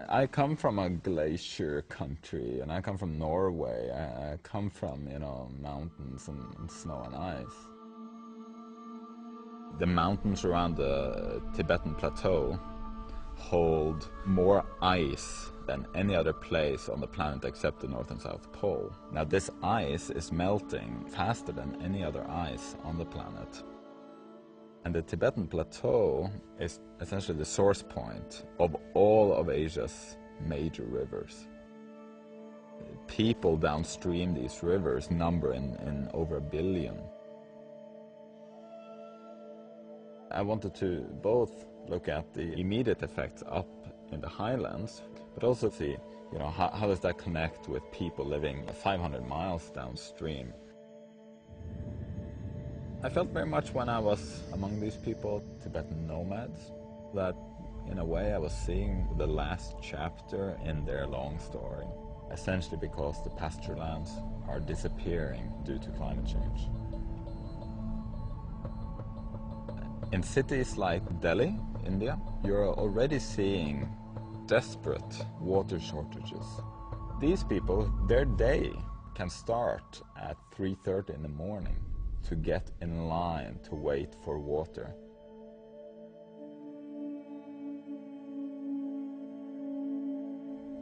I come from a glacier country, and I come from Norway. I come from, mountains and snow and ice. The mountains around the Tibetan Plateau hold more ice than any other place on the planet except the North and South Pole. Now, this ice is melting faster than any other ice on the planet. And the Tibetan Plateau is essentially the source point of all of Asia's major rivers. People downstream these rivers number in over 1 billion. I wanted to both look at the immediate effects up in the highlands, but also see, how does that connect with people living 500 miles downstream. I felt very much when I was among these people, Tibetan nomads, that in a way I was seeing the last chapter in their long story, essentially because the pasture lands are disappearing due to climate change. In cities like Delhi, India, you're already seeing desperate water shortages. These people, their day can start at 3:30 in the morning to get in line to wait for water.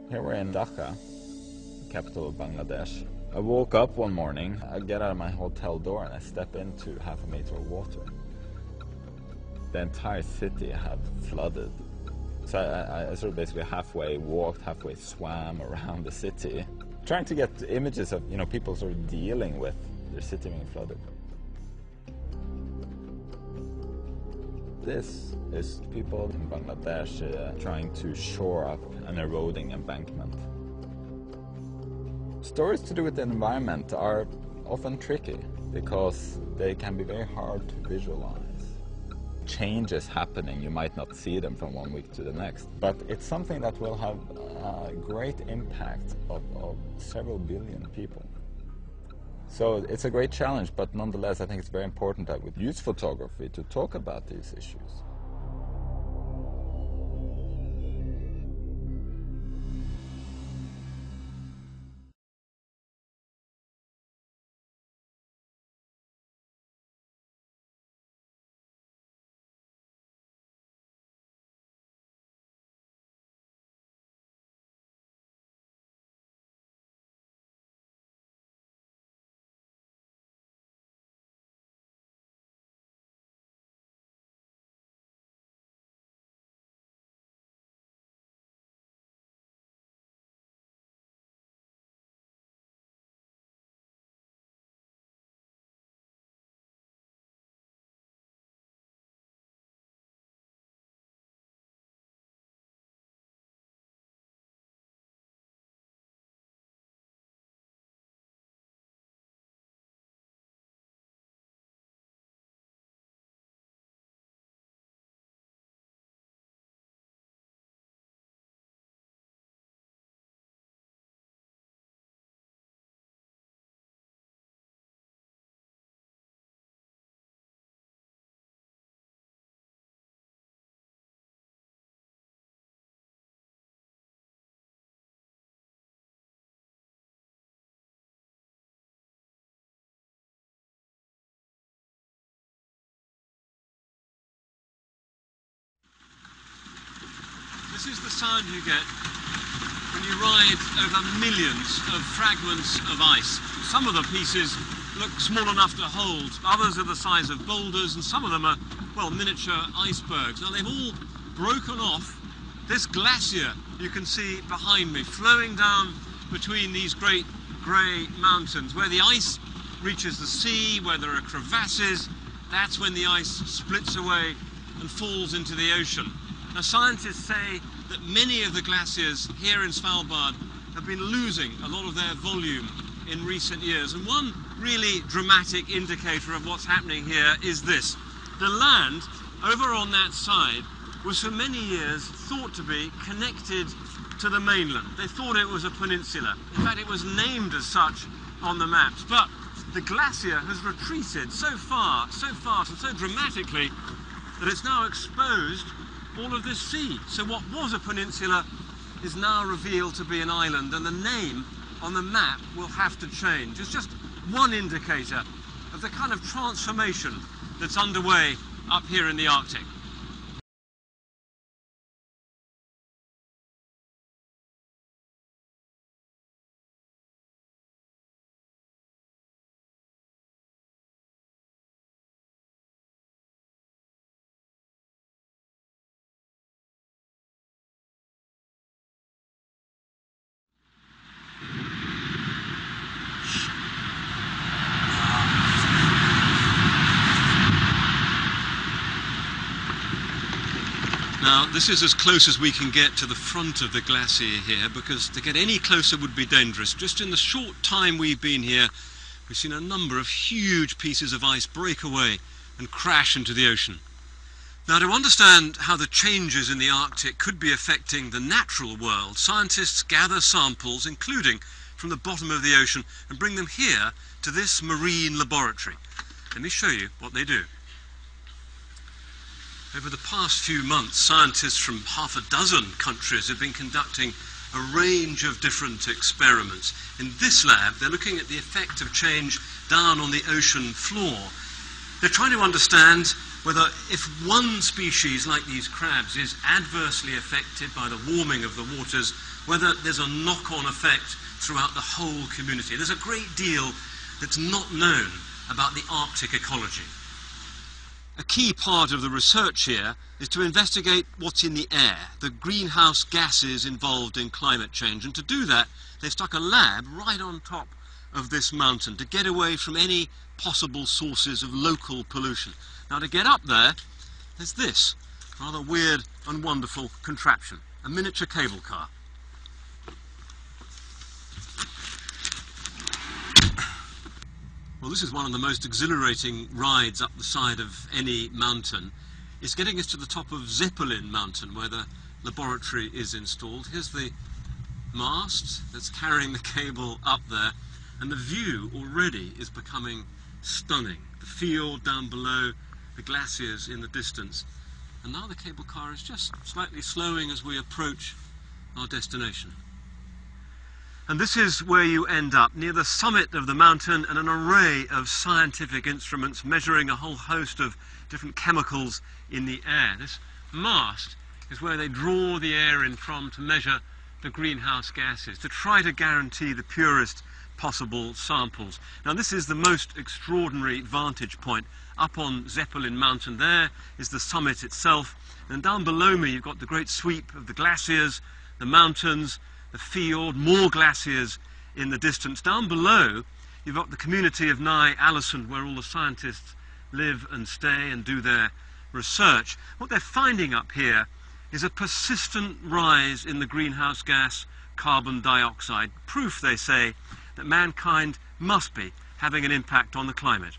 Here we're in Dhaka, capital of Bangladesh. I woke up one morning, I get out of my hotel door and I step into 1/2 meter of water. The entire city had flooded. So I sort of basically halfway walked, halfway swam around the city, trying to get images of people sort of dealing with their city being flooded. This is people in Bangladesh trying to shore up an eroding embankment. Stories to do with the environment are often tricky because they can be very hard to visualize. Changes happening, you might not see them from one week to the next, but it's something that will have a great impact of several billion people. So it's a great challenge, but nonetheless I think it's very important that we use photography to talk about these issues. This is the sound you get when you ride over millions of fragments of ice. Some of the pieces look small enough to hold, others are the size of boulders, and some of them are, well, miniature icebergs. Now they've all broken off this glacier you can see behind me, flowing down between these great grey mountains. Where the ice reaches the sea, where there are crevasses, that's when the ice splits away and falls into the ocean. Now, scientists say that many of the glaciers here in Svalbard have been losing a lot of their volume in recent years. And one really dramatic indicator of what's happening here is this. The land over on that side was for many years thought to be connected to the mainland. They thought it was a peninsula. In fact, it was named as such on the maps. But the glacier has retreated so far, so fast and so dramatically that it's now exposed all of this sea. So what was a peninsula is now revealed to be an island, and the name on the map will have to change. It's just one indicator of the kind of transformation that's underway up here in the Arctic. Now, this is as close as we can get to the front of the glacier here, because to get any closer would be dangerous. Just in the short time we've been here, we've seen a number of huge pieces of ice break away and crash into the ocean. Now, to understand how the changes in the Arctic could be affecting the natural world, scientists gather samples, including from the bottom of the ocean, and bring them here to this marine laboratory. Let me show you what they do. Over the past few months, scientists from half a dozen countries have been conducting a range of different experiments. In this lab, they're looking at the effect of change down on the ocean floor. They're trying to understand whether if one species like these crabs is adversely affected by the warming of the waters, whether there's a knock-on effect throughout the whole community. There's a great deal that's not known about the Arctic ecology. A key part of the research here is to investigate what's in the air, the greenhouse gases involved in climate change. And to do that, they've stuck a lab right on top of this mountain to get away from any possible sources of local pollution. Now, to get up there, there's this rather weird and wonderful contraption, a miniature cable car. Well, this is one of the most exhilarating rides up the side of any mountain. It's getting us to the top of Zeppelin Mountain, where the laboratory is installed. Here's the mast that's carrying the cable up there, and the view already is becoming stunning. The fjord down below, the glaciers in the distance, and now the cable car is just slightly slowing as we approach our destination. And this is where you end up, near the summit of the mountain, and an array of scientific instruments measuring a whole host of different chemicals in the air. This mast is where they draw the air in from to measure the greenhouse gases, to try to guarantee the purest possible samples. Now, this is the most extraordinary vantage point up on Zeppelin Mountain. There is the summit itself, and down below me you've got the great sweep of the glaciers, the mountains, the fjord, more glaciers in the distance. Down below, you've got the community of Nye Allison, where all the scientists live and stay and do their research. What they're finding up here is a persistent rise in the greenhouse gas carbon dioxide. Proof, they say, that mankind must be having an impact on the climate.